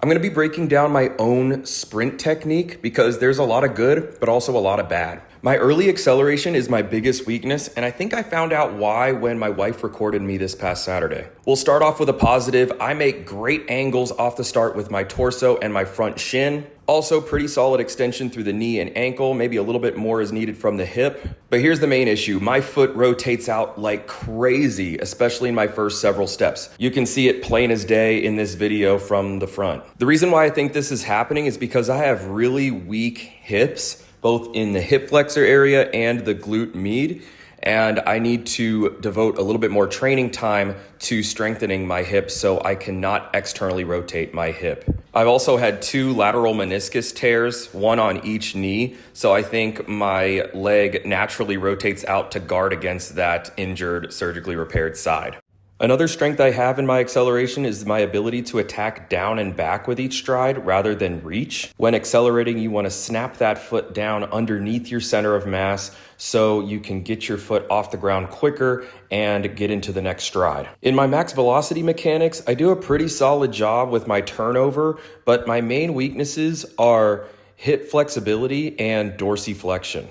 I'm going to be breaking down my own sprint technique because there's a lot of good, but also a lot of bad. My early acceleration is my biggest weakness, and I think I found out why when my wife recorded me this past Saturday. We'll start off with a positive. I make great angles off the start with my torso and my front shin. Also, pretty solid extension through the knee and ankle. Maybe a little bit more is needed from the hip. But here's the main issue. My foot rotates out like crazy, especially in my first several steps. You can see it plain as day in this video from the front. The reason why I think this is happening is because I have really weak hips, both in the hip flexor area and the glute med. And I need to devote a little bit more training time to strengthening my hips so I cannot externally rotate my hip. I've also had 2 lateral meniscus tears, 1 on each knee. So I think my leg naturally rotates out to guard against that injured, surgically repaired side. Another strength I have in my acceleration is my ability to attack down and back with each stride rather than reach. When accelerating, you want to snap that foot down underneath your center of mass so you can get your foot off the ground quicker and get into the next stride. In my max velocity mechanics, I do a pretty solid job with my turnover, but my main weaknesses are hip flexibility and dorsiflexion.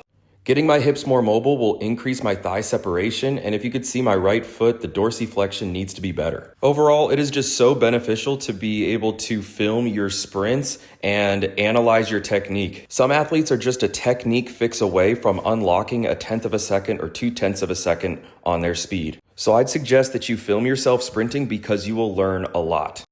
Getting my hips more mobile will increase my thigh separation, and if you could see my right foot, the dorsiflexion needs to be better. Overall, it is just so beneficial to be able to film your sprints and analyze your technique. Some athletes are just a technique fix away from unlocking 1/10 of a second or 2/10 of a second on their speed. So I'd suggest that you film yourself sprinting because you will learn a lot.